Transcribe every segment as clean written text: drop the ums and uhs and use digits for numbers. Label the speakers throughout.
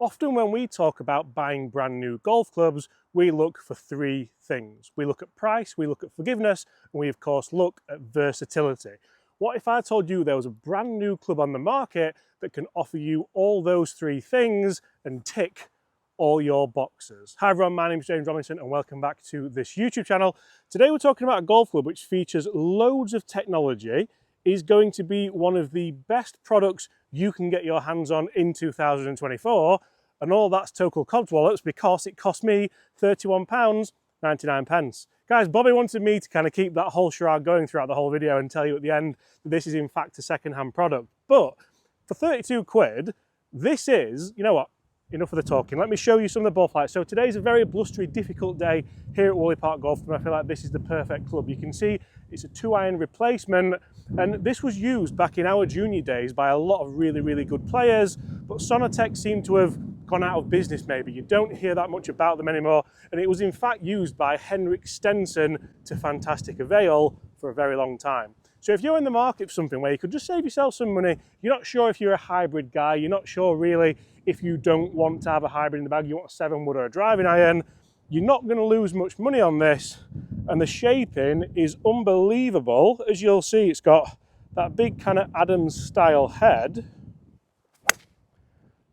Speaker 1: Often when we talk about buying brand new golf clubs, we look for three things. We look at price, we look at forgiveness, and we of course look at versatility. What if I told you there was a brand new club on the market that can offer you all those three things and tick all your boxes? Hi everyone, my name is James Robinson and welcome back to this YouTube channel. Today we're talking about a golf club which features loads of technology, is going to be one of the best products you can get your hands on in 2024, and all that's total codswallets because it cost me £31.99. Guys, Bobby wanted me to kind of keep that whole charade going throughout the whole video and tell you at the end that this is in fact a second-hand product. But for 32 quid, this is, you know what, enough of the talking. Let me show you some of the ball flights. So today's a very blustery, difficult day here at Whalley Park Golf Club. I feel like this is the perfect club. You can see it's a 2-iron replacement, and this was used back in our junior days by a lot of really good players, but Sonotec seemed to have gone out of business maybe. You don't hear that much about them anymore, and it was in fact used by Henrik Stenson to fantastic avail for a very long time. So if you're in the market for something where you could just save yourself some money, you're not sure if you're a hybrid guy, you're not sure really if you don't want to have a hybrid in the bag, you want a 7-wood or a driving iron, you're not going to lose much money on this, and the shaping is unbelievable. As you'll see, it's got that big kind of Adams style head,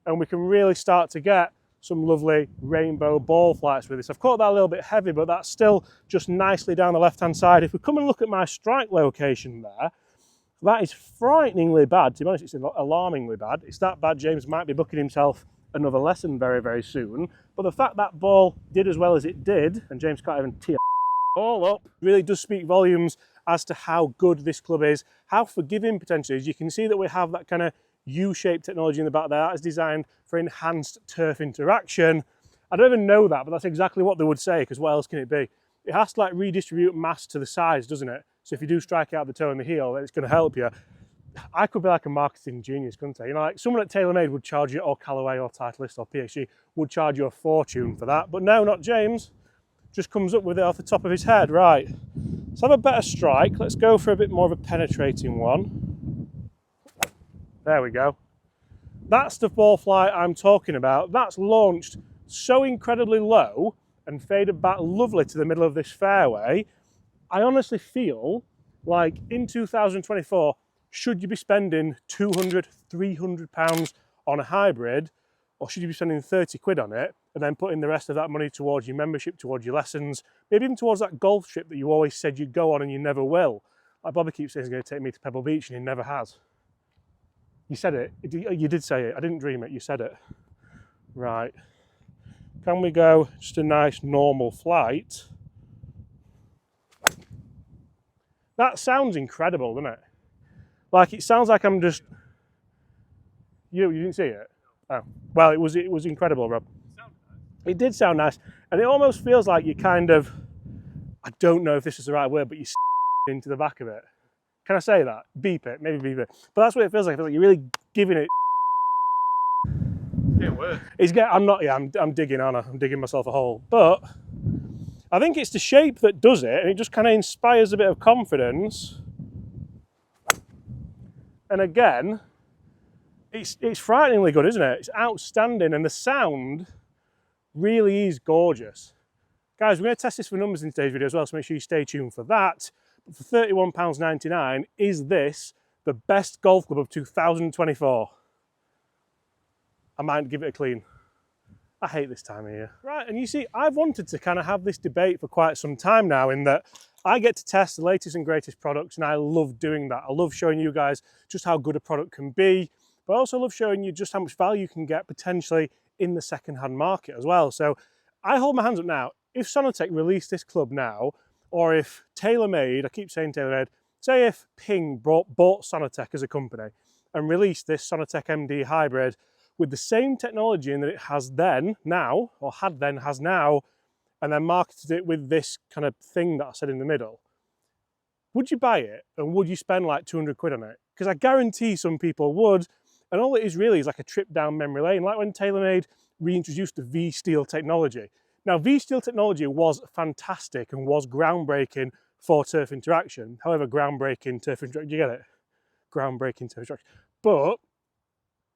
Speaker 1: and we can really start to get some lovely rainbow ball flights with this. I've caught that a little bit heavy, but that's still just nicely down the left-hand side. If we come and look at my strike location there, that is frighteningly bad. To be honest, it's alarmingly bad. It's that bad James might be booking himself another lesson very soon. But the fact that ball did as well as it did, and James can't even tee all up, really does speak volumes as to how good this club is, how forgiving potentially is. You can see that we have that kind of U-shaped technology in the back there. That is designed for enhanced turf interaction. I don't even know that, but that's exactly what they would say, because what else can it be? It has to like redistribute mass to the sides, doesn't it? So if you do strike out the toe and the heel, it's going to help you. I could be like a marketing genius, couldn't I? You know, like someone at TaylorMade would charge you, or Callaway or Titleist or PSG would charge you a fortune for that. But no, not James. Just comes up with it off the top of his head. Right, let's have a better strike. Let's go for a bit more of a penetrating one. There we go. That's the ball flight I'm talking about. That's launched so incredibly low and faded back lovely to the middle of this fairway. I honestly feel like in 2024, should you be spending £200, £300 on a hybrid, or should you be spending 30 quid on it and then putting the rest of that money towards your membership, towards your lessons, maybe even towards that golf trip that you always said you'd go on and you never will? Like Bobby keeps saying he's going to take me to Pebble Beach and he never has. You said it. You did say it. I didn't dream it. You said it. Right. Can we go just a nice normal flight? That sounds incredible, doesn't it? Like it sounds like I'm just. You didn't see it? Oh, well, it was incredible, Rob. It did sound nice, and it almost feels like you kind of. I don't know if this is the right word, but you into the back of it. Can I say that? Beep it, maybe beep it. But that's what it feels like. I feel like you're really giving it.
Speaker 2: Getting worse.
Speaker 1: I'm not. Yeah, I'm digging on. I'm digging myself a hole. But I think it's the shape that does it, and it just kind of inspires a bit of confidence. And again, it's frighteningly good, isn't it? It's outstanding, and the sound really is gorgeous. Guys, we're going to test this for numbers in today's video as well, so make sure you stay tuned for that. But for £31.99, is this the best golf club of 2024? I might give it a clean. I hate this time of year. Right, and you see, I've wanted to kind of have this debate for quite some time now, in that I get to test the latest and greatest products, and I love doing that. I love showing you guys just how good a product can be, but I also love showing you just how much value you can get potentially in the second-hand market as well. So I hold my hands up now. If Sonotec released this club now, or if TaylorMade, I keep saying TaylorMade, say if Ping bought Sonotec as a company and released this Sonotec MD hybrid with the same technology in that it has then, now, or had then, has now, and then marketed it with this kind of thing that I said in the middle, would you buy it? And would you spend like 200 quid on it? Because I guarantee some people would, and all it is really is like a trip down memory lane, like when TaylorMade reintroduced the V-Steel technology. Now, V-Steel technology was fantastic and was groundbreaking for turf interaction. However, groundbreaking turf interaction, you get it? Groundbreaking turf interaction. But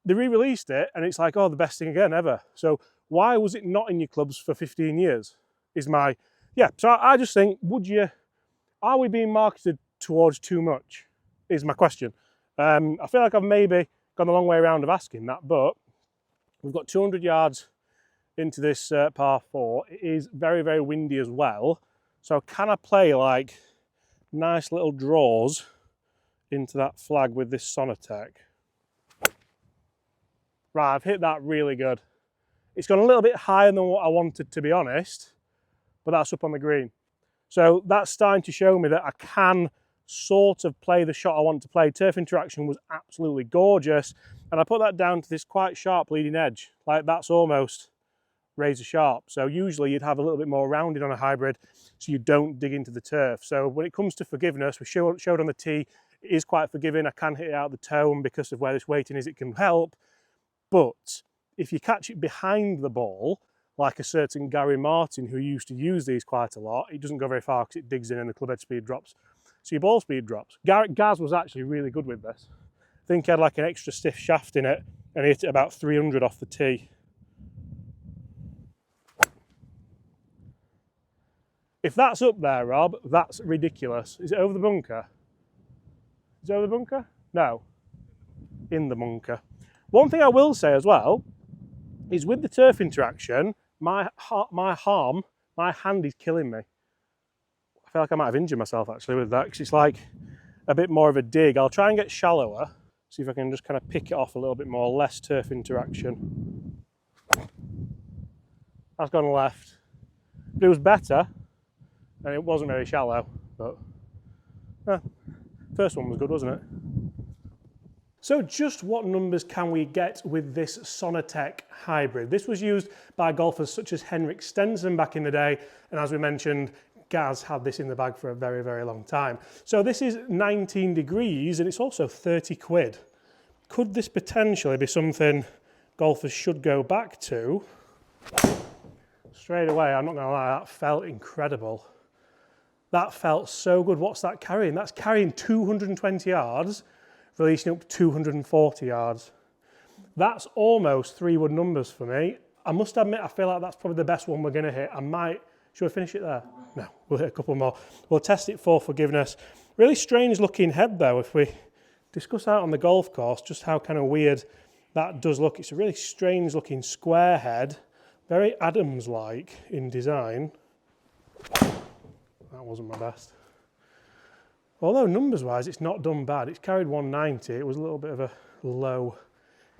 Speaker 1: they re-released it and it's like, oh, the best thing again ever. So why was it not in your clubs for 15 years? Is my, yeah, so I just think, are we being marketed towards too much? Is my question. I feel like I've maybe gone the long way around of asking that, but we've got 200 yards into this par 4. It is very, very windy as well. So can I play like nice little draws into that flag with this Sonatec? Right, I've hit that really good. It's gone a little bit higher than what I wanted, to be honest, but that's up on the green. So that's starting to show me that I can sort of play the shot I want to play. Turf interaction was absolutely gorgeous, and I put that down to this quite sharp leading edge. Like, that's almost razor sharp. So usually you'd have a little bit more rounded on a hybrid so you don't dig into the turf. So when it comes to forgiveness, we showed on the tee, it is quite forgiving. I can hit it out the toe, and because of where this weighting is, it can help. But if you catch it behind the ball, like a certain Gary Martin who used to use these quite a lot, it doesn't go very far because it digs in and the club head speed drops. So your ball speed drops. Gaz was actually really good with this. I think he had like an extra stiff shaft in it and he hit it about 300 off the tee. If that's up there, Rob, that's ridiculous. Is it over the bunker? Is it over the bunker? No. In the bunker. One thing I will say as well is with the turf interaction, my hand is killing me. I feel like I might have injured myself actually with that because it's like a bit more of a dig. I'll try and get shallower, see if I can just kind of pick it off a little bit more, less turf interaction. That's gone left. But it was better and it wasn't very shallow, but first one was good, wasn't it? So just what numbers can we get with this Sonatec hybrid? This was used by golfers such as Henrik Stenson back in the day, and as we mentioned, Gaz had this in the bag for a very, very long time. So this is 19 degrees and it's also 30 quid. Could this potentially be something golfers should go back to? Straight away, I'm not gonna lie, that felt incredible. That felt so good. What's that carrying? That's carrying 220 yards, releasing up 240 yards. That's almost 3 wood numbers for me. I must admit, I feel like that's probably the best one we're gonna hit. Should we finish it there? No, we'll hit a couple more. We'll test it for forgiveness. Really strange looking head though, if we discuss out on the golf course, just how kind of weird that does look. It's a really strange looking square head, very Adams-like in design. That wasn't my best. Although numbers-wise, it's not done bad. It's carried 190. It was a little bit of a low,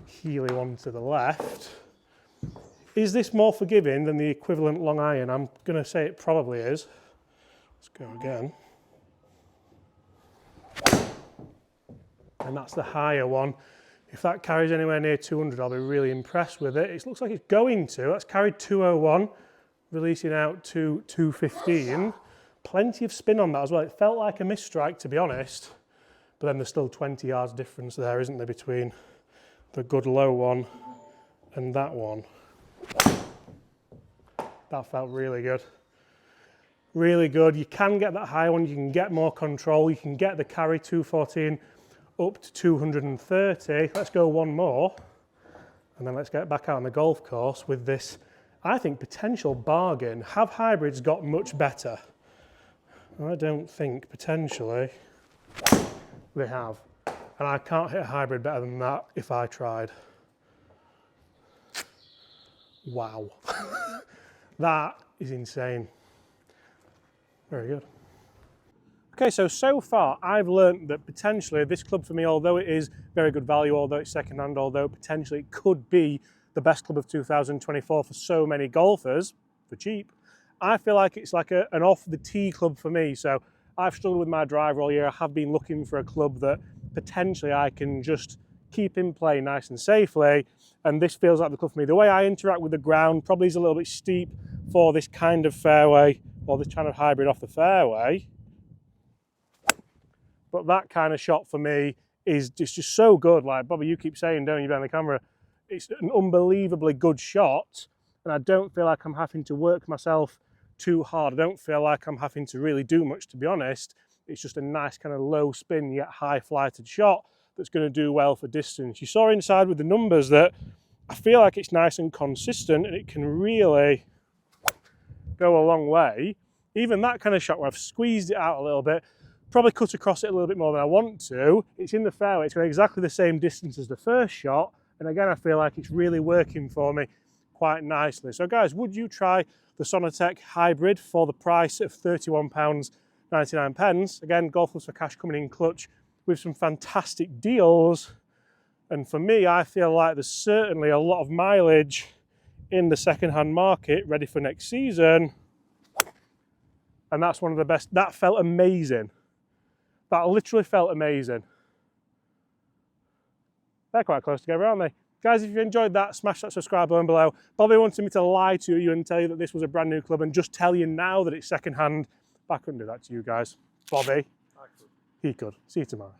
Speaker 1: heely one to the left. Is this more forgiving than the equivalent long iron? I'm going to say it probably is. Let's go again. And that's the higher one. If that carries anywhere near 200, I'll be really impressed with it. It looks like it's going to. That's carried 201, releasing out to 215. Plenty of spin on that as well. It felt like a misstrike, to be honest. But then there's still 20 yards difference there, isn't there, between the good low one and that one. That felt really good. Really good. You can get that high one, you can get more control, you can get the carry 214 up to 230. Let's go one more, and then let's get back out on the golf course with this, I think, potential bargain. Have hybrids got much better? I don't think, potentially, they have. And I can't hit a hybrid better than that if I tried. Wow. That is insane. Very good. Okay, so far I've learned that potentially this club for me, although it is very good value, although it's second-hand, although potentially it could be the best club of 2024 for so many golfers, for cheap, I feel like it's like an off-the-tee club for me. So I've struggled with my driver all year. I have been looking for a club that potentially I can just keep in play nice and safely, and this feels like the club for me. The way I interact with the ground probably is a little bit steep for this kind of fairway, or this kind of hybrid off the fairway. But that kind of shot for me is just so good. Like Bobby, you keep saying, don't you, behind the camera, it's an unbelievably good shot, and I don't feel like I'm having to work myself too hard. I don't feel like I'm having to really do much, to be honest. It's just a nice kind of low spin yet high flighted shot that's going to do well for distance. You saw inside with the numbers that I feel like it's nice and consistent, and it can really go a long way. Even that kind of shot where I've squeezed it out a little bit, probably cut across it a little bit more than I want to. It's in the fairway, it's going exactly the same distance as the first shot. And again, I feel like it's really working for me quite nicely. So guys, would you try the Sonatec Hybrid for the price of £31.99? Again, Golf Clubs for Cash coming in clutch with some fantastic deals. And for me, I feel like there's certainly a lot of mileage in the second-hand market ready for next season. And that's one of the best. That felt amazing. That literally felt amazing. They're quite close together, aren't they? Guys, if you enjoyed that, smash that subscribe button below. Bobby wanted me to lie to you and tell you that this was a brand new club and just tell you now that it's second hand. But I couldn't do that to you guys. Bobby, he could. See you tomorrow.